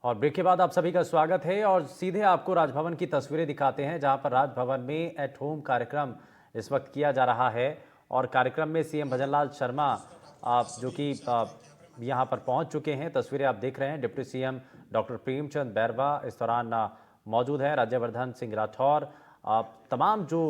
और ब्रेक के बाद आप सभी का स्वागत है और सीधे आपको राजभवन की तस्वीरें दिखाते हैं जहां पर राजभवन में एट होम कार्यक्रम इस वक्त किया जा रहा है। और कार्यक्रम में सीएम भजनलाल शर्मा जो कि यहां पर पहुंच चुके हैं। तस्वीरें आप देख रहे हैं। Deputy CM doctor Premchand Bairwa इस दौरान मौजूद हैं। राज्यवर्धन सिंह राठौर, तमाम जो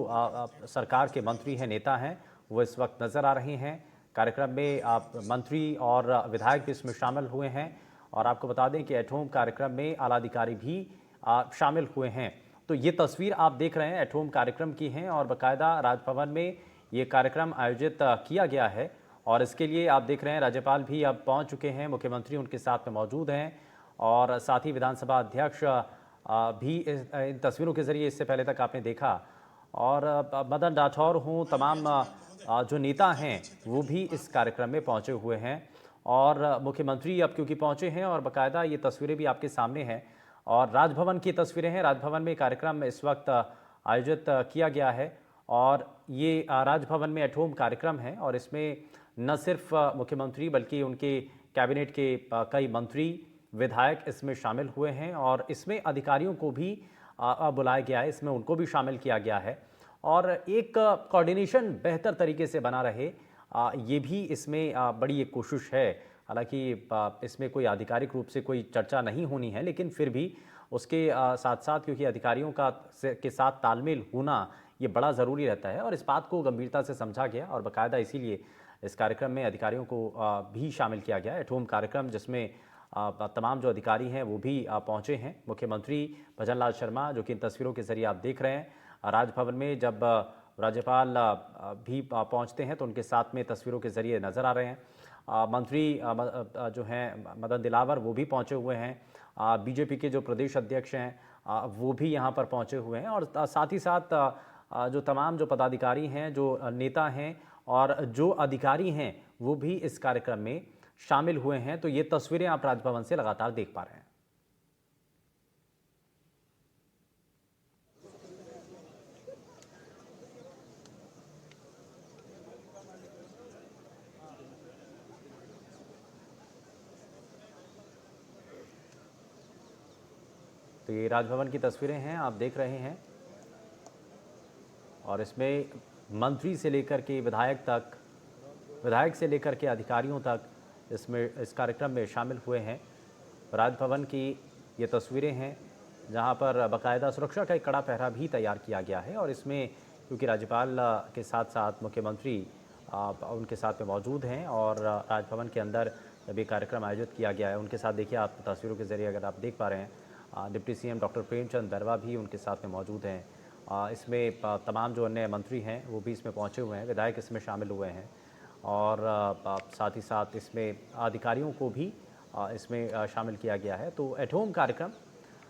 सरकार के मंत्री हैं, नेता हैं, वो इस वक्त नजर आ रहे हैं। कार्यक्रम में मंत्री और विधायक भी इसमें शामिल हुए हैं। और आपको बता दें कि एट होम कार्यक्रम में आला अधिकारी भी शामिल हुए हैं। तो ये तस्वीर आप देख रहे हैं एट होम कार्यक्रम की हैं और बाकायदा राजभवन में ये कार्यक्रम आयोजित किया गया है। और इसके लिए आप देख रहे हैं राज्यपाल भी अब पहुंच चुके हैं, मुख्यमंत्री उनके साथ में मौजूद हैं और साथ ही विधानसभा अध्यक्ष भी इन तस्वीरों के जरिए इससे पहले तक आपने देखा। और मदन राठौर हों, तमाम जो नेता हैं वो भी इस कार्यक्रम में पहुंचे हुए हैं। और मुख्यमंत्री अब क्योंकि पहुंचे हैं और बाकायदा ये तस्वीरें भी आपके सामने हैं और राजभवन की तस्वीरें हैं। राजभवन में कार्यक्रम इस वक्त आयोजित किया गया है और ये राजभवन में एट होम कार्यक्रम है। और इसमें न सिर्फ मुख्यमंत्री बल्कि उनके कैबिनेट के कई मंत्री, विधायक इसमें शामिल हुए हैं और इसमें अधिकारियों को भी बुलाया गया है, इसमें उनको भी शामिल किया गया है। और एक कोऑर्डिनेशन बेहतर तरीके से बना रहे, ये भी इसमें बड़ी एक कोशिश है। हालांकि इसमें कोई आधिकारिक रूप से कोई चर्चा नहीं होनी है, लेकिन फिर भी उसके साथ साथ क्योंकि अधिकारियों के साथ तालमेल होना ये बड़ा ज़रूरी रहता है और इस बात को गंभीरता से समझा गया और बाकायदा इसीलिए इस कार्यक्रम में अधिकारियों को भी शामिल किया गया। एट होम कार्यक्रम जिसमें तमाम जो अधिकारी हैं वो भी पहुंचे हैं। मुख्यमंत्री भजनलाल शर्मा, जो कि इन तस्वीरों के जरिए आप देख रहे हैं, राजभवन में जब राज्यपाल भी पहुंचते हैं तो उनके साथ में तस्वीरों के जरिए नजर आ रहे हैं। मंत्री जो हैं मदन दिलावर वो भी पहुंचे हुए हैं। बीजेपी के जो प्रदेश अध्यक्ष हैं वो भी यहां पर पहुंचे हुए हैं। और साथ ही साथ जो तमाम जो पदाधिकारी हैं, जो नेता हैं और जो अधिकारी हैं वो भी इस कार्यक्रम में शामिल हुए हैं। तो ये तस्वीरें आप राजभवन से लगातार देख पा रहे हैं। तो ये राजभवन की तस्वीरें हैं, आप देख रहे हैं। और इसमें मंत्री से लेकर के विधायक तक, विधायक से लेकर के अधिकारियों तक इसमें इस कार्यक्रम में शामिल हुए हैं। राजभवन की ये तस्वीरें हैं जहां पर बाकायदा सुरक्षा का एक कड़ा पहरा भी तैयार किया गया है। और इसमें क्योंकि राज्यपाल के साथ साथ मुख्यमंत्री उनके साथ में मौजूद हैं और राजभवन के अंदर जब ये कार्यक्रम आयोजित किया गया है, उनके साथ देखिए आप तस्वीरों के जरिए अगर आप देख पा रहे हैं, deputy CM doctor Premchand Bairwa भी उनके साथ में मौजूद हैं। इसमें तमाम जो अन्य मंत्री हैं वो भी इसमें पहुंचे हुए हैं, विधायक इसमें शामिल हुए हैं। और साथ ही साथ इसमें अधिकारियों को भी इसमें शामिल किया गया है। तो एट होम कार्यक्रम,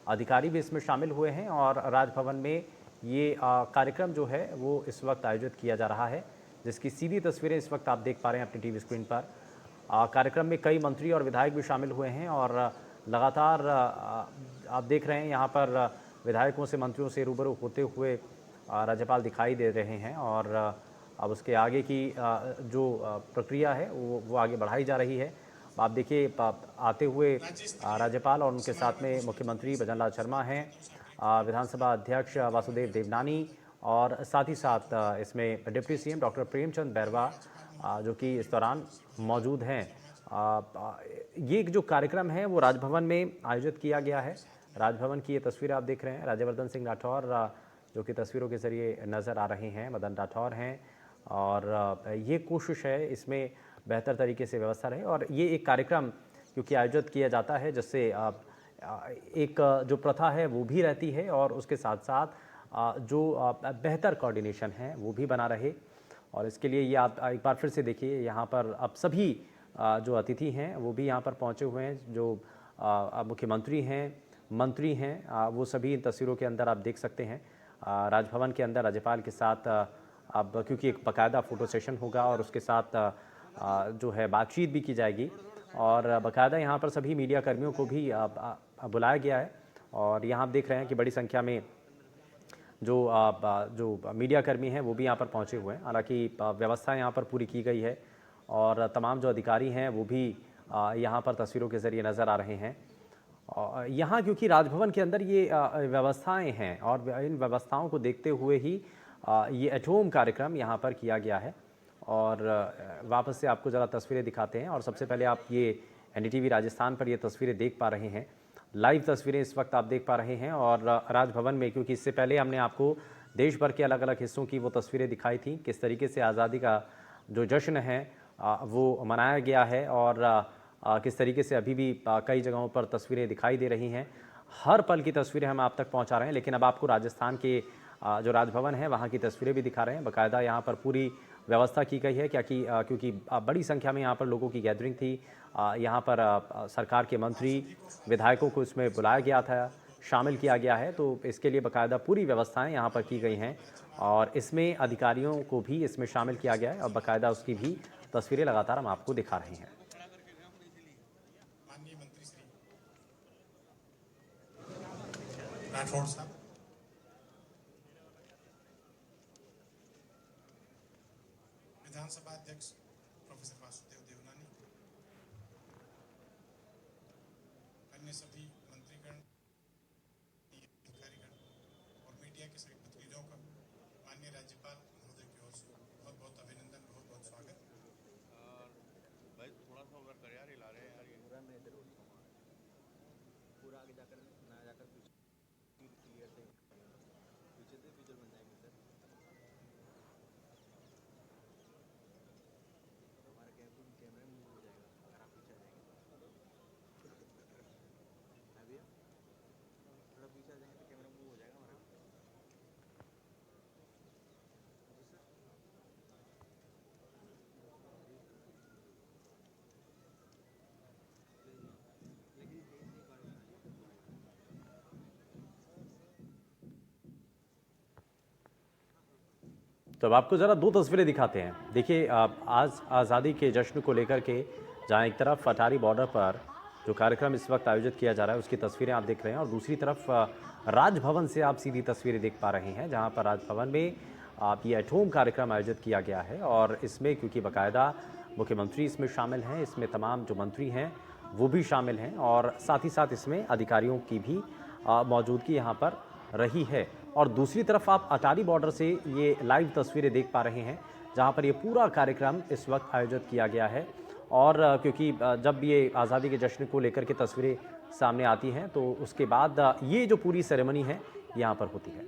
अधिकारी भी इसमें शामिल हुए हैं और राजभवन में ये कार्यक्रम जो है वो इस वक्त आयोजित किया जा रहा है, जिसकी सीधी तस्वीरें इस वक्त आप देख पा रहे हैं अपनी टीवी स्क्रीन पर। कार्यक्रम में कई मंत्री और विधायक भी शामिल हुए हैं और लगातार आप देख रहे हैं यहाँ पर विधायकों से, मंत्रियों से रूबरू होते हुए राज्यपाल दिखाई दे रहे हैं। और अब उसके आगे की जो प्रक्रिया है वो आगे बढ़ाई जा रही है। आप देखिए आते हुए राज्यपाल और उनके साथ में मुख्यमंत्री भजनलाल शर्मा हैं, विधानसभा अध्यक्ष वासुदेव देवनानी और साथ ही साथ इसमें deputy CM doctor Premchand Bairwa जो कि इस दौरान मौजूद हैं। ये जो कार्यक्रम है वो राजभवन में आयोजित किया गया है। राजभवन की ये तस्वीर आप देख रहे हैं। राज्यवर्धन सिंह राठौर जो कि तस्वीरों के जरिए नज़र आ रहे हैं, मदन राठौर हैं। और ये कोशिश है इसमें बेहतर तरीके से व्यवस्था रहे। और ये एक कार्यक्रम क्योंकि आयोजित किया जाता है जिससे एक जो प्रथा है वो भी रहती है और उसके साथ साथ जो बेहतर कोऑर्डिनेशन है वो भी बना रहे। और इसके लिए ये आप एक बार फिर से देखिए, यहाँ पर अब सभी जो अतिथि हैं वो भी यहाँ पर पहुँचे हुए हैं। जो मुख्यमंत्री हैं, मंत्री हैं, वो सभी इन तस्वीरों के अंदर आप देख सकते हैं। राजभवन के अंदर राज्यपाल के साथ अब क्योंकि एक बाकायदा फ़ोटो सेशन होगा और उसके साथ जो है बातचीत भी की जाएगी। और बाकायदा यहाँ पर सभी मीडिया कर्मियों को भी बुलाया गया है। और यहाँ आप देख रहे हैं कि बड़ी संख्या में जो मीडिया कर्मी हैं वो भी यहाँ पर पहुँचे हुए हैं। हालांकि व्यवस्था यहाँ पर पूरी की गई है और तमाम जो अधिकारी हैं वो भी यहाँ पर तस्वीरों के ज़रिए नज़र आ रहे हैं। यहाँ क्योंकि राजभवन के अंदर ये व्यवस्थाएं हैं और इन व्यवस्थाओं को देखते हुए ही ये एट होम कार्यक्रम यहाँ पर किया गया है। और वापस से आपको ज़रा तस्वीरें दिखाते हैं। और सबसे पहले आप ये एनडीटीवी राजस्थान पर ये तस्वीरें देख पा रहे हैं, लाइव तस्वीरें इस वक्त आप देख पा रहे हैं। और राजभवन में, क्योंकि इससे पहले हमने आपको देश भर के अलग अलग हिस्सों की वो तस्वीरें दिखाई थी, किस तरीके से आज़ादी का जो जश्न है वो मनाया गया है और किस तरीके से अभी भी कई जगहों पर तस्वीरें दिखाई दे रही हैं। हर पल की तस्वीरें हम आप तक पहुंचा रहे हैं। लेकिन अब आपको राजस्थान के जो राजभवन है वहां की तस्वीरें भी दिखा रहे हैं। बाकायदा यहां पर पूरी व्यवस्था की गई है, क्योंकि बड़ी संख्या में यहां पर लोगों की गैदरिंग थी। यहां पर सरकार के मंत्री विधायकों को इसमें बुलाया गया था, शामिल किया गया है। तो इसके लिए बाकायदा पूरी व्यवस्थाएं यहाँ पर की गई हैं और इसमें अधिकारियों को भी इसमें शामिल किया गया है और बाकायदा उसकी भी तस्वीरें लगातार हम आपको दिखा रहे हैं। राठौड़ साहब, विधानसभा अध्यक्ष प्रोफेसर वासुदेव देवनानी, अन्य सभी मंत्रीगण, अधिकारीगण और मीडिया के सभी प्रतिनिधियों का माननीय राज्यपाल महोदय की ओर से बहुत बहुत अभिनंदन, बहुत बहुत स्वागत। भाई थोड़ा सा उधर कर यार, हिला रहे हैं यार, ये पूरा मैं इधर पूरा आगे जाकर ना जाकर क्लियर से पीछे से विजुअल बन जाएंगे सर। हमारे कैमरे में मूव हो जाएगा अगर आप पीछे आ जाएंगे। अभी थोड़ा पीछे आ जाएंगे तो कैमरा मूव हो जाएगा हमारा। तो अब आपको ज़रा दो तस्वीरें दिखाते हैं। देखिए, आज आज़ादी के जश्न को लेकर के जहां एक तरफ अटारी बॉर्डर पर जो कार्यक्रम इस वक्त आयोजित किया जा रहा है उसकी तस्वीरें आप देख रहे हैं और दूसरी तरफ राजभवन से आप सीधी तस्वीरें देख पा रहे हैं, जहां पर राजभवन में आप ये एट होम कार्यक्रम आयोजित किया गया है। और इसमें क्योंकि बाकायदा मुख्यमंत्री इसमें शामिल हैं, इसमें तमाम जो मंत्री हैं वो भी शामिल हैं और साथ ही साथ इसमें अधिकारियों की भी मौजूदगी यहाँ पर रही है। और दूसरी तरफ आप अटारी बॉर्डर से ये लाइव तस्वीरें देख पा रहे हैं, जहां पर ये पूरा कार्यक्रम इस वक्त आयोजित किया गया है। और क्योंकि जब ये आज़ादी के जश्न को लेकर के तस्वीरें सामने आती हैं तो उसके बाद ये जो पूरी सेरेमनी है यहाँ पर होती है।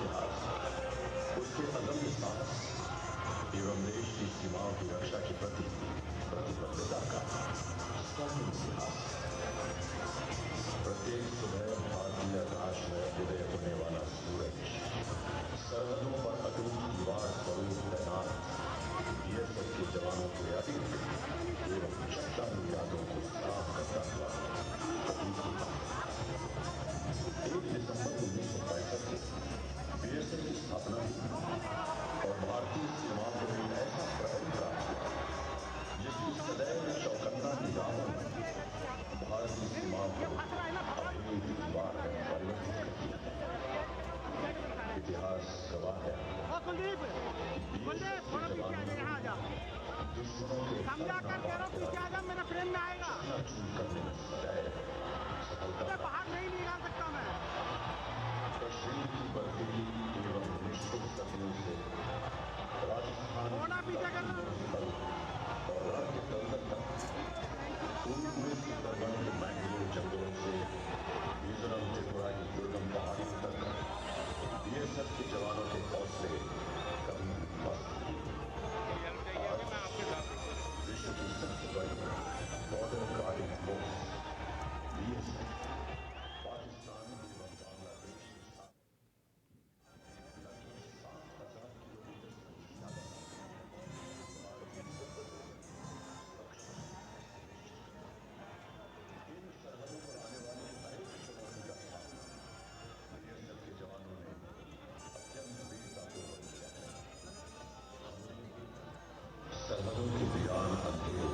इतिहास, उसके अदम्य साहस एवं देश की सीमाओं की रक्षा के प्रति प्रतिबद्धता का स्वर्णिम इतिहास। प्रत्येक सुबह भारतीय आकाश में उदय होने वाला सूरज, सरहदों पर अटूट दीवार स्वरूप तैनात बीएसएफ के जवानों के अतीत एवं चट्टानी यादों को साफ करता हुआ प्रतीक होता है। 1 दिसंबर 1965 को बीएसएफ की स्थापना हुई और भारतीय सीमाओं को एक ऐसा प्रहरी प्राप्त हुआ जिसकी सदैव चौकन्ना निगाहों में भारतीय सीमाओं को अभेद दीवार में परिवर्तित कर दिया। इतिहास गवाह है दुश्मनों के समझा कर कह रहा हूँ पीछे आ जा, मेरा फ्रेम में आएगा। चूर करने में सदैव सफलता बाहर नहीं निकाल सकता मैं। कश्मीर की बर्फीली एवं निश्चित सतहों से राजस्थान थोड़ा पीछे करना। और राज्य कलकत्ता पूर्व में उत्तरबंग के मैंग्रोव जंगलों से मिजोरम त्रिपुरा की दुर्गम पहाड़ियों तक बीएसएफ के जवानों के हौसले कभी मस्त विश्व की सबसे बड़ी border guarding force BSF Pakistan एवं बांग्लादेश के साथ लगभग 7,000 किलोमीटर से ज्यादा इन सरहदों पर आने वाली हर एक चुनौती का सामना बीएसएफ के जवानों ने अत्यंत वीरतापूर्वक किया है। सरहदों के वीरान अंधेरे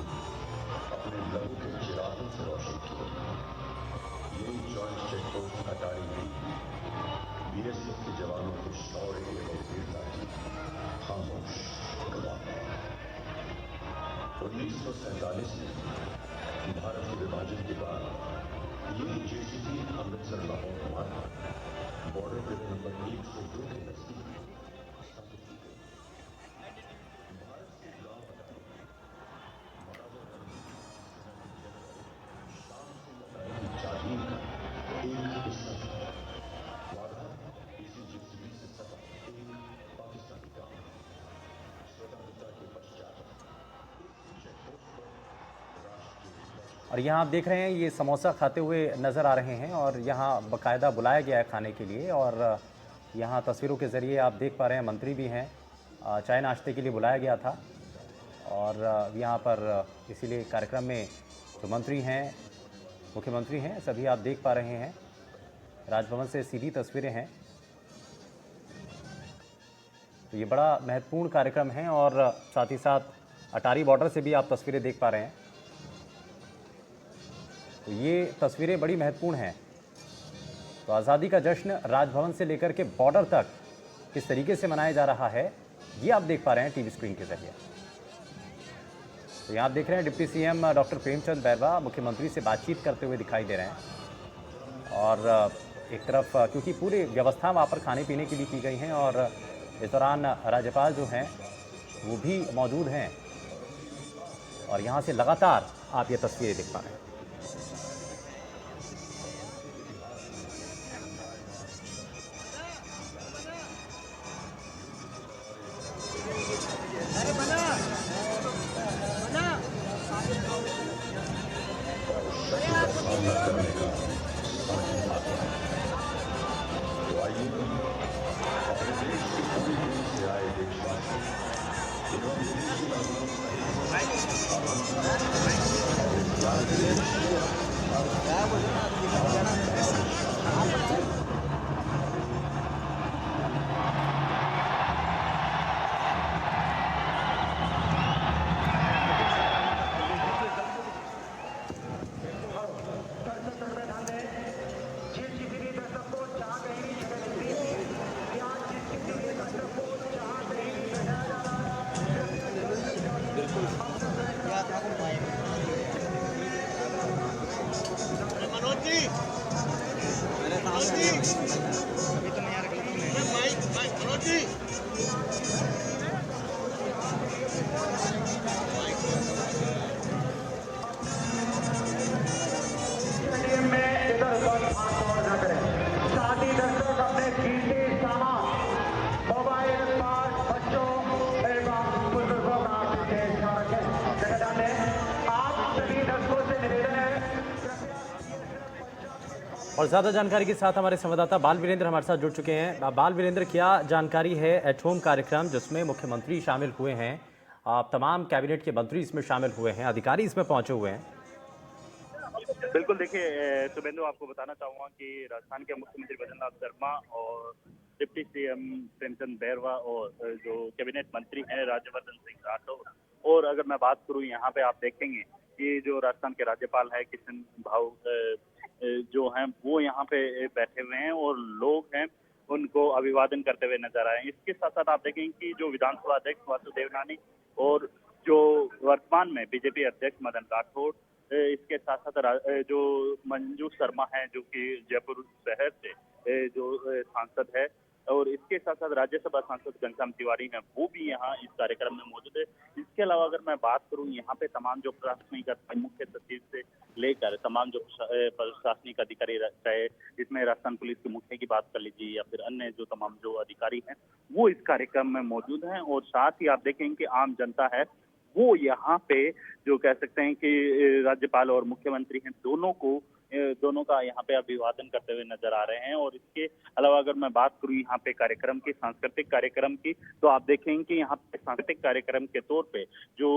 अपने लहू के चिरागों से रोशन किए। यही जॉइंट चेक पोस्ट अटारी भी बीएसएफ के जवानों के शौर्य एवं वीरता की खामोश गवाह है। 1947 में भारत के विभाजन के बाद ये जेसीटी अमृतसर लाहौर मार्ग बॉर्डर पे नंबर 102 के नजदीक स्थापित की गई। भारत के गांव अटारी महाराजा रणजीत सिंह सेना के जनरल शाम सिंह अटारी की जागीर का एक हिस्सा था। वादा इसी जेसीटी से सटा एक पाकिस्तानी गांव। स्वतंत्रता के पश्चात इस चेकपोस्ट पर और यहाँ आप देख रहे हैं ये समोसा खाते हुए नज़र आ रहे हैं और यहाँ बाकायदा बुलाया गया है खाने के लिए। और यहाँ तस्वीरों के ज़रिए आप देख पा रहे हैं मंत्री भी हैं, चाय नाश्ते के लिए बुलाया गया था। और यहाँ पर इसीलिए कार्यक्रम में जो मंत्री हैं, मुख्यमंत्री हैं, सभी आप देख पा रहे हैं। राजभवन से सीधी तस्वीरें हैं। तो ये बड़ा महत्वपूर्ण कार्यक्रम है और साथ ही साथ अटारी बॉर्डर से भी आप तस्वीरें देख पा रहे हैं। तो ये तस्वीरें बड़ी महत्वपूर्ण हैं। तो आज़ादी का जश्न राजभवन से लेकर के बॉर्डर तक किस तरीके से मनाया जा रहा है, ये आप देख पा रहे हैं टीवी स्क्रीन के जरिए। तो यहाँ आप देख रहे हैं deputy CM doctor Premchand Bairwa मुख्यमंत्री से बातचीत करते हुए दिखाई दे रहे हैं। और एक तरफ क्योंकि पूरी व्यवस्था वहाँ पर खाने पीने की भी की गई हैं और इस दौरान राज्यपाल जो हैं वो भी मौजूद हैं। और यहाँ से लगातार आप ये तस्वीरें देख पा रहे हैं। एवं और ज़्यादा जानकारी के साथ हमारे संवाददाता बाल वीरेंद्र हमारे साथ जुड़ चुके हैं। बाल वीरेंद्र, क्या जानकारी है एट होम कार्यक्रम जिसमें मुख्यमंत्री शामिल हुए हैं, तमाम कैबिनेट के मंत्री इसमें शामिल हुए हैं, अधिकारी इसमें पहुंचे हुए हैं? बिल्कुल देखिए, शुभेंदु आपको बताना चाहूंगा कि राजस्थान के मुख्यमंत्री भजनलाल शर्मा और डिप्टी सीएम प्रेमचंद बैरवा और जो कैबिनेट मंत्री हैं राज्यवर्धन सिंह राठौर, और अगर मैं बात करूं यहाँ पे आप देखेंगे कि जो राजस्थान के राज्यपाल है किशन भाव जो हैं वो यहाँ पे बैठे हुए हैं और लोग हैं उनको अभिवादन करते हुए नजर आए। इसके साथ साथ आप देखेंगे कि जो विधानसभा अध्यक्ष वासुदेव नानी और जो वर्तमान में बीजेपी अध्यक्ष मदन राठौड़, इसके साथ साथ जो मंजू शर्मा है जो कि जयपुर शहर से जो सांसद है, और इसके साथ साथ राज्यसभा सांसद घनश्याम तिवारी हैं वो भी यहाँ इस कार्यक्रम में मौजूद है। इसके अलावा अगर मैं बात करूँ यहाँ पे तमाम जो प्रशासनिक मुख्य सचिव से लेकर तमाम जो प्रशासनिक अधिकारी रहे, इसमें राजस्थान पुलिस के मुखिया की बात कर लीजिए या फिर अन्य जो तमाम जो अधिकारी हैं वो इस कार्यक्रम में मौजूद हैं। और साथ ही आप देखेंगे कि आम जनता है वो यहाँ पे जो कह सकते हैं कि राज्यपाल और मुख्यमंत्री हैं दोनों का यहाँ पे अभिवादन करते हुए नजर आ रहे हैं। और इसके अलावा अगर मैं बात करूँ यहाँ पे कार्यक्रम की, सांस्कृतिक कार्यक्रम की, तो आप देखेंगे कि यहाँ पे सांस्कृतिक कार्यक्रम के तौर पे जो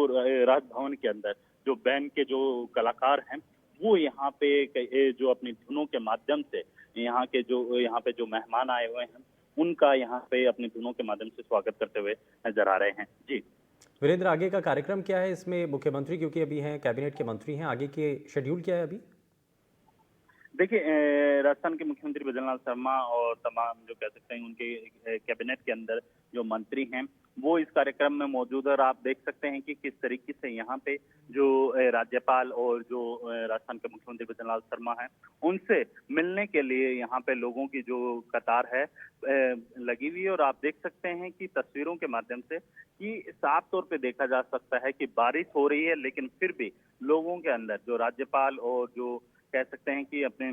राजभवन के अंदर जो बैंड के जो कलाकार हैं वो यहाँ पे जो अपनी धुनों के माध्यम से यहाँ पे जो मेहमान आए हुए हैं उनका यहाँ पे अपनी धुनों के माध्यम से स्वागत करते हुए नजर आ रहे हैं। जी वीरेंद्र, आगे का कार्यक्रम क्या है इसमें? मुख्यमंत्री क्योंकि अभी हैं, कैबिनेट के मंत्री हैं, आगे के शेड्यूल क्या है अभी? देखिए, राजस्थान के मुख्यमंत्री भजनलाल शर्मा और तमाम जो कह सकते हैं उनके कैबिनेट के अंदर जो मंत्री हैं वो इस कार्यक्रम में मौजूद है। और आप देख सकते हैं कि किस तरीके से यहाँ पे जो राज्यपाल और जो राजस्थान के मुख्यमंत्री भजनलाल शर्मा हैं उनसे मिलने के लिए यहाँ पे लोगों की जो कतार है लगी हुई है। और आप देख सकते हैं कि तस्वीरों के माध्यम से कि साफ तौर पे देखा जा सकता है कि बारिश हो रही है लेकिन फिर भी लोगों के अंदर जो राज्यपाल और जो कह सकते हैं कि अपने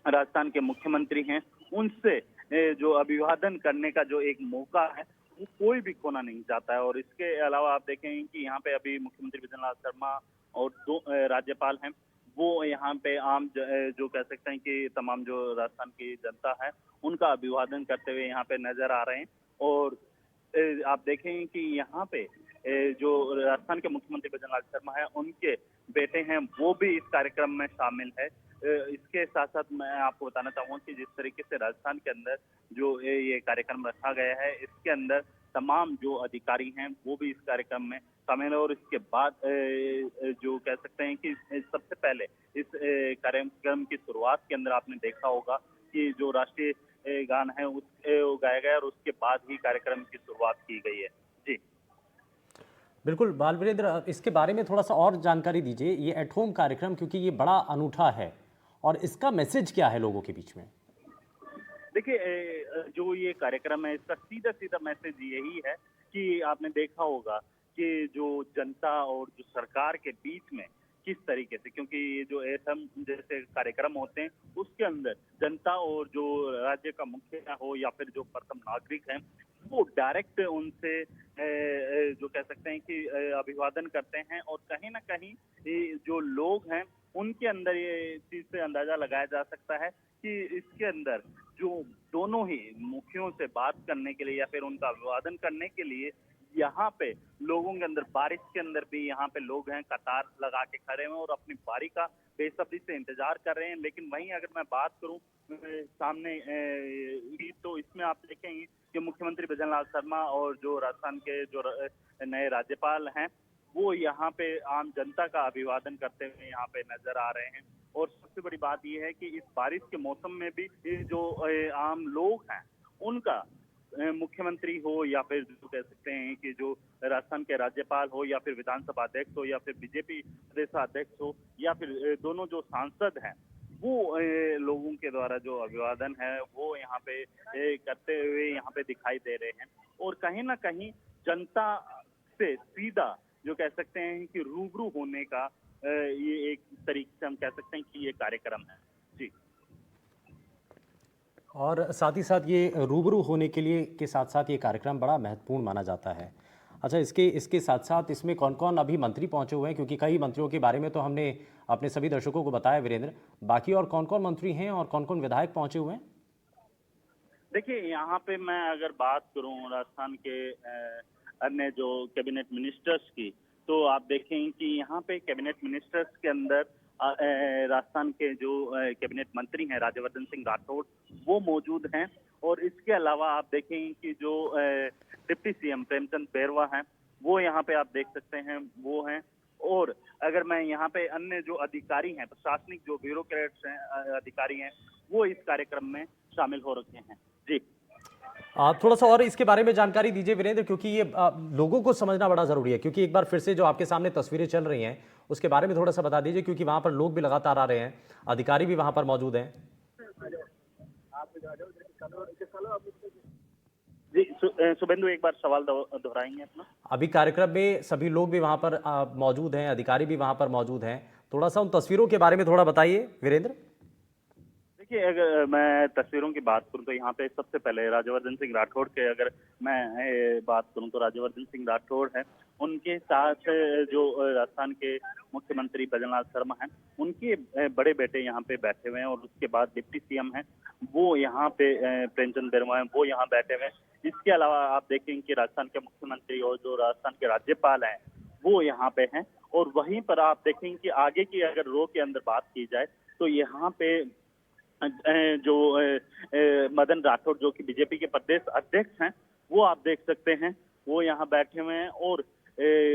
राजस्थान के मुख्यमंत्री हैं उनसे जो अभिवादन करने का जो एक मौका है वो कोई भी खोना नहीं चाहता है। और इसके अलावा आप देखेंगे कि यहाँ पे अभी मुख्यमंत्री भजनलाल शर्मा और दो राज्यपाल हैं वो यहाँ पे जो कह सकते हैं कि तमाम जो राजस्थान की जनता है उनका अभिवादन करते हुए यहाँ पे नजर आ रहे हैं। और आप देखेंगे कि यहाँ पे जो राजस्थान के मुख्यमंत्री भजनलाल शर्मा है उनके बेटे हैं वो भी इस कार्यक्रम में शामिल है। इसके साथ साथ मैं आपको बताना चाहूंगा कि जिस तरीके से राजस्थान के अंदर जो ये कार्यक्रम रखा गया है इसके अंदर तमाम जो अधिकारी हैं वो भी इस कार्यक्रम में शामिल है। और इसके बाद जो कह सकते हैं कि सबसे पहले इस कार्यक्रम की शुरुआत के अंदर आपने देखा होगा कि जो राष्ट्रीय गान है वो गाया गया और उसके बाद ही कार्यक्रम की शुरुआत की गई है। जी बिल्कुल बाल वीरेंद्र, इसके बारे में थोड़ा सा और जानकारी दीजिए। ये एट होम कार्यक्रम क्योंकि ये बड़ा अनूठा है और इसका मैसेज क्या है लोगों के बीच में? देखिए, जो ये कार्यक्रम है इसका सीधा सीधा मैसेज यही है कि आपने देखा होगा कि जो जनता और जो सरकार के बीच में किस तरीके से, क्योंकि ये जो एथम जैसे कार्यक्रम होते हैं उसके अंदर जनता और जो राज्य का मुखिया हो या फिर जो प्रथम नागरिक हैं वो डायरेक्ट उनसे जो कह सकते हैं कि अभिवादन करते हैं। और कहीं ना कहीं जो लोग हैं उनके अंदर ये चीज से अंदाजा लगाया जा सकता है कि इसके अंदर जो दोनों ही मुखियों से बात करने के लिए या फिर उनका अभिवादन करने के लिए यहाँ पे लोगों के अंदर, बारिश के अंदर भी यहाँ पे लोग हैं कतार लगा के खड़े हैं और अपनी बारी का बेसब्री से इंतजार कर रहे हैं। लेकिन वहीं अगर मैं बात करूं सामने तो इसमें आप देखेंगे कि मुख्यमंत्री भजनलाल शर्मा और जो राजस्थान के जो नए राज्यपाल हैं वो यहाँ पे आम जनता का अभिवादन करते हुए यहाँ पे नजर आ रहे हैं। और सबसे बड़ी बात यह है कि इस बारिश के मौसम में भी जो आम लोग हैं उनका मुख्यमंत्री हो या फिर जो कह सकते हैं कि जो राजस्थान के राज्यपाल हो या फिर विधानसभा अध्यक्ष हो या फिर बीजेपी प्रदेशाध्यक्ष हो या फिर दोनों जो सांसद हैं वो लोगों के द्वारा जो अभिवादन है वो यहाँ पे करते हुए यहाँ पे दिखाई दे रहे हैं। और कहीं ना कहीं जनता से सीधा जो कह सकते हैं कि रूबरू होने का ये एक तरीके से हम कह सकते हैं कि ये कार्यक्रम है। जी और साथ ही साथ ये रूबरू होने के लिए के साथ साथ ये कार्यक्रम बड़ा महत्वपूर्ण माना जाता है। अच्छा, इसके इसके साथ साथ इसमें कौन कौन अभी मंत्री पहुंचे हुए हैं, क्योंकि कई मंत्रियों के बारे में तो हमने अपने सभी दर्शकों को बताया वीरेंद्र, बाकी और कौन कौन मंत्री हैं और कौन कौन विधायक पहुंचे हुए हैं? देखिए, यहाँ पे मैं अगर बात करूं राजस्थान के अन्य जो कैबिनेट मिनिस्टर्स की, तो आप देखें कि यहाँ पे कैबिनेट मिनिस्टर्स के अंदर राजस्थान के जो कैबिनेट मंत्री हैं राज्यवर्धन सिंह राठौड़, वो मौजूद हैं। और इसके अलावा आप देखें कि जो डिप्टी सीएम प्रेमचंद बैरवा हैं, वो यहाँ पे आप देख सकते हैं, वो हैं। और अगर मैं यहाँ पे अन्य जो अधिकारी हैं, प्रशासनिक जो ब्यूरोक्रेट्स हैं, अधिकारी हैं, वो इस कार्यक्रम में शामिल हो रखे हैं। जी। थोड़ा सा और इसके बारे में जानकारी दीजिए वीरेंद्र, क्योंकि ये लोगों को समझना बड़ा जरूरी है, क्योंकि एक बार फिर से जो आपके सामने तस्वीरें चल रही हैं उसके बारे में थोड़ा सा बता दीजिए, क्योंकि वहां पर लोग भी लगातार आ रहे हैं, अधिकारी भी वहां पर मौजूद हैं। जी, शुभेंदु एक बार सवाल दोहराएंगे अपना। अभी कार्यक्रम में सभी लोग भी वहां पर मौजूद हैं, अधिकारी भी वहां पर मौजूद हैं, थोड़ा सा उन तस्वीरों के बारे में थोड़ा बताइए वीरेंद्र। देखिए, अगर मैं तस्वीरों की बात करूं तो यहाँ पे सबसे पहले राज्यवर्धन सिंह राठौड़ के अगर मैं बात करूं तो राज्यवर्धन सिंह राठौड़ हैं, उनके साथ जो राजस्थान के मुख्यमंत्री भजनलाल शर्मा हैं, उनके बड़े बेटे यहाँ पे बैठे हुए हैं। और उसके बाद डिप्टी सीएम हैं, वो यहाँ पे प्रेमचंद बैरवा हैं, वो यहाँ बैठे हुए हैं। इसके अलावा आप देखें कि राजस्थान के मुख्यमंत्री और जो राजस्थान के राज्यपाल हैं, वो यहाँ पे हैं। और वहीं पर आप देखें कि आगे की अगर रो के अंदर बात की जाए तो यहाँ पे जो मदन राठौड़ जो कि बीजेपी के प्रदेश अध्यक्ष हैं, वो आप देख सकते हैं, वो यहाँ बैठे हुए हैं। और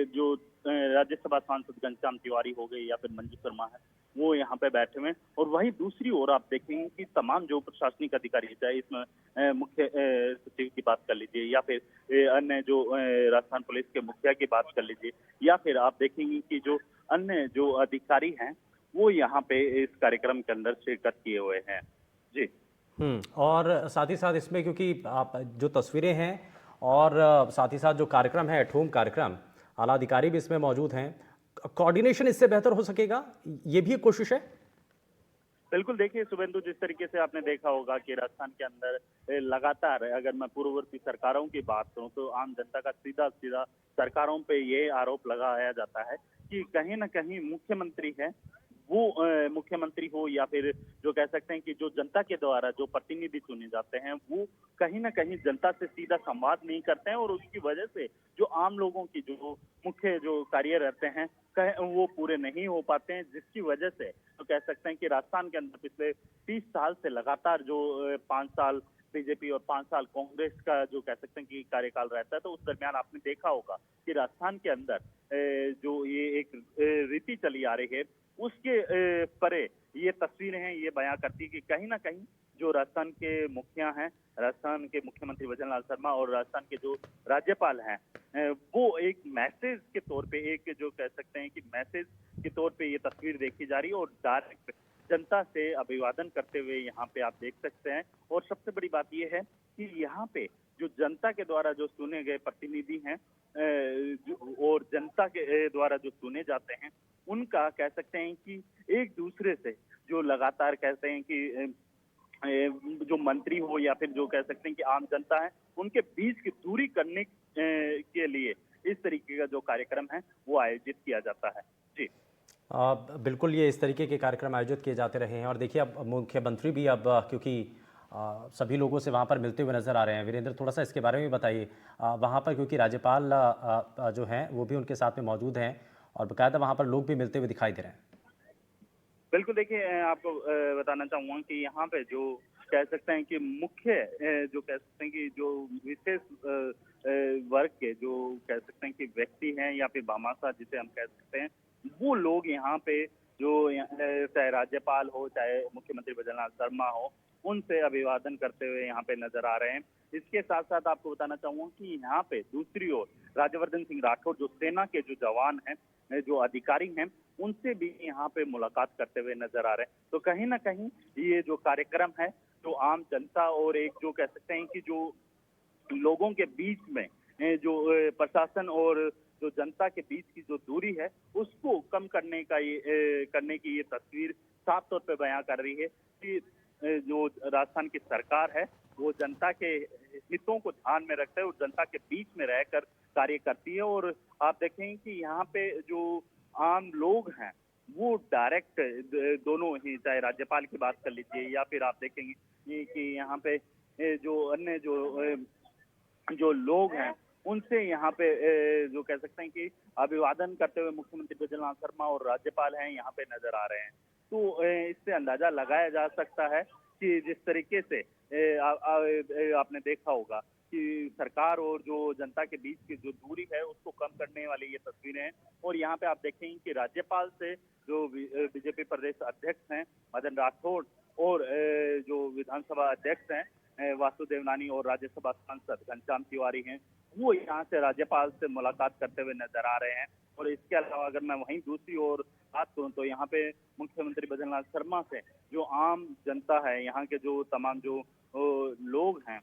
जो राज्यसभा सांसद घनश्याम तिवारी हो गए या फिर मंजू शर्मा है, वो यहाँ पे बैठे हुए हैं। और वहीं दूसरी ओर आप देखेंगे कि तमाम जो प्रशासनिक अधिकारी, चाहे इसमें मुख्य सचिव की बात कर लीजिए या फिर अन्य जो राजस्थान पुलिस के मुखिया की बात कर लीजिए, या फिर आप देखेंगे कि जो अन्य जो अधिकारी हैं, वो यहाँ पे इस कार्यक्रम के अंदर शिरकत किए हुए हैं। जी। और साथ ही साथ इसमें, क्योंकि आप जो तस्वीरें हैं और साथ ही साथ जो कार्यक्रम है एट होम कार्यक्रम, आला अधिकारी भी इसमें मौजूद हैं, कोऑर्डिनेशन इससे बेहतर हो सकेगा, ये भी एक कोशिश है। बिल्कुल, देखिए शुभेंदु, जिस तरीके से आपने देखा होगा कि राजस्थान के अंदर लगातार, अगर मैं पूर्ववर्ती सरकारों की बात करूं तो आम जनता का सीधा सीधा सरकारों पे ये आरोप लगाया जाता है कि कहीं ना कहीं मुख्यमंत्री है, वो मुख्यमंत्री हो या फिर जो कह सकते हैं कि जो जनता के द्वारा जो प्रतिनिधि चुने जाते हैं, वो कहीं ना कहीं जनता से सीधा संवाद नहीं करते हैं। और उसकी वजह से जो आम लोगों की जो मुख्य जो कार्य रहते हैं वो पूरे नहीं हो पाते हैं, जिसकी वजह से तो कह सकते हैं कि राजस्थान के अंदर पिछले 30 साल से लगातार जो 5 साल बीजेपी और 5 साल कांग्रेस का जो कह सकते हैं कि कार्यकाल रहता है, तो उस दरमियान आपने देखा होगा कि राजस्थान के अंदर जो ये एक रीति चली आ रही है, उसके परे ये तस्वीरें हैं, ये बयां करती है कि कहीं ना कहीं जो राजस्थान के मुखिया हैं, राजस्थान के मुख्यमंत्री भजनलाल शर्मा और राजस्थान के जो राज्यपाल हैं, वो एक मैसेज के तौर पे, एक जो कह सकते हैं कि मैसेज के तौर पे ये तस्वीर देखी जा रही है। और डायरेक्ट जनता से अभिवादन करते हुए यहाँ पे आप देख सकते हैं। और सबसे बड़ी बात यह है कि यहाँ पे जो जनता के द्वारा जो चुने गए प्रतिनिधि हैं और जनता के द्वारा जो चुने जाते हैं, उनका कह सकते हैं कि एक दूसरे से जो लगातार कहते हैं कि जो मंत्री हो या फिर जो कह सकते हैं कि आम जनता है, उनके बीच की दूरी करने के लिए इस तरीके का जो कार्यक्रम है वो आयोजित किया जाता है। जी। बिल्कुल, ये इस तरीके के कार्यक्रम आयोजित किए जाते रहे हैं। और देखिए, अब मुख्यमंत्री भी अब क्योंकि सभी लोगों से वहाँ पर मिलते हुए नजर आ रहे हैं, वीरेंद्र थोड़ा सा इसके बारे में बताइए। वहाँ पर क्योंकि राज्यपाल जो हैं वो भी उनके साथ में मौजूद हैं और बाकायदा वहाँ पर लोग भी मिलते हुए दिखाई दे रहे हैं। बिल्कुल, देखिए आपको बताना चाहूंगा कि यहाँ पे जो कह सकते हैं कि मुख्य जो कह सकते हैं कि जो विशेष वर्ग के जो कह सकते हैं कि व्यक्ति हैं या फिर भामाशाह जिसे हम कह सकते हैं, वो लोग यहाँ पे जो चाहे राज्यपाल हो, चाहे मुख्यमंत्री भजनलाल शर्मा हो, उनसे अभिवादन करते हुए यहाँ पे नजर आ रहे हैं। इसके साथ साथ आपको बताना चाहूंगा कि यहाँ पे दूसरी ओर राज्यवर्धन सिंह राठौड़ जो सेना के जो जवान हैं, जो अधिकारी हैं, उनसे भी यहाँ पे मुलाकात करते हुए नजर आ रहे हैं। तो कहीं ना कहीं ये जो कार्यक्रम है, जो आम जनता और एक जो कह सकते हैं कि जो लोगों के बीच में जो प्रशासन और जो जनता के बीच की जो दूरी है, उसको कम करने की ये तस्वीर साफ तौर पे बयां कर रही है कि जो राजस्थान की सरकार है वो जनता के हितों को ध्यान में रखते हुए और जनता के बीच में रहकर कार्य करती है। और आप देखें कि यहाँ पे जो आम लोग हैं वो डायरेक्ट दोनों ही, चाहे राज्यपाल की बात कर लीजिए या फिर आप देखेंगे कि यहाँ पे जो अन्य जो लोग हैं उनसे यहाँ पे जो कह सकते हैं कि अभिवादन करते हुए मुख्यमंत्री भजनलाल शर्मा और राज्यपाल हैं यहाँ पे नजर आ रहे हैं। तो इससे अंदाजा लगाया जा सकता है कि जिस तरीके से आपने देखा होगा कि सरकार और जो जनता के बीच की जो दूरी है उसको कम करने वाली ये तस्वीरें हैं। और यहाँ पे आप देखेंगे कि राज्यपाल से जो बीजेपी प्रदेश अध्यक्ष हैं मदन राठौड़ और जो विधानसभा अध्यक्ष हैं वासुदेव नानी और राज्यसभा सांसद घनश्याम तिवारी हैं, वो यहाँ से राज्यपाल से मुलाकात करते हुए नजर आ रहे हैं। और इसके अलावा अगर मैं वहीं दूसरी ओर बात करूं तो यहाँ पे मुख्यमंत्री भजनलाल शर्मा से जो आम जनता है, यहाँ के जो तमाम जो लोग हैं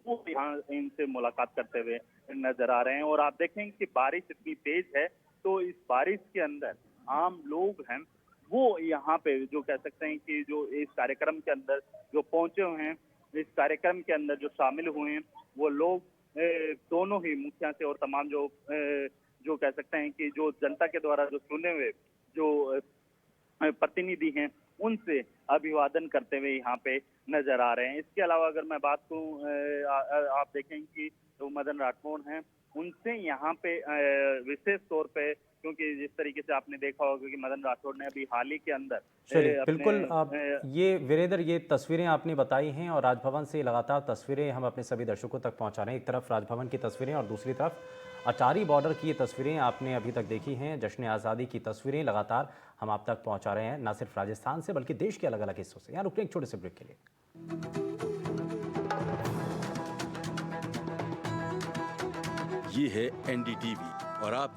वो यहाँ इनसे मुलाकात करते हुए नजर आ रहे हैं। और आप देखेंगे कि बारिश इतनी तेज है तो इस बारिश के अंदर आम लोग हैं वो यहाँ पे जो कह सकते हैं कि जो इस कार्यक्रम के अंदर जो पहुंचे हुए हैं, इस कार्यक्रम के अंदर जो शामिल हुए हैं वो लोग दोनों ही मुखिया से और तमाम जो कह सकते हैं कि जो जनता के द्वारा जो चुने हुए जो प्रतिनिधि हैं उनसे अभिवादन करते हुए यहाँ पे नजर आ रहे हैं। इसके अलावा अगर मैं बात करूँ आप देखेंगे कि जो मदन राठौड़ हैं उनसे यहाँ पे विशेष तौर पे, क्योंकि जिस तरीके से आपने देखा होगा कि मदन राठौड़ ने अभी हाल ही के अंदर चलिए बिल्कुल ये वीरेंद्र, ये तस्वीरें आपने बताई हैं और राजभवन से लगातार तस्वीरें हम अपने सभी दर्शकों तक पहुंचा रहे हैं। एक तरफ राजभवन की तस्वीरें और दूसरी तरफ अटारी बॉर्डर की ये तस्वीरें आपने अभी तक देखी हैं। जश्न आज़ादी की तस्वीरें लगातार हम आप तक पहुंचा रहे हैं, न सिर्फ राजस्थान से बल्कि देश के अलग अलग हिस्सों से। यहाँ रुकने एक छोटे से ब्रेक के लिए। ये है NDTV और आप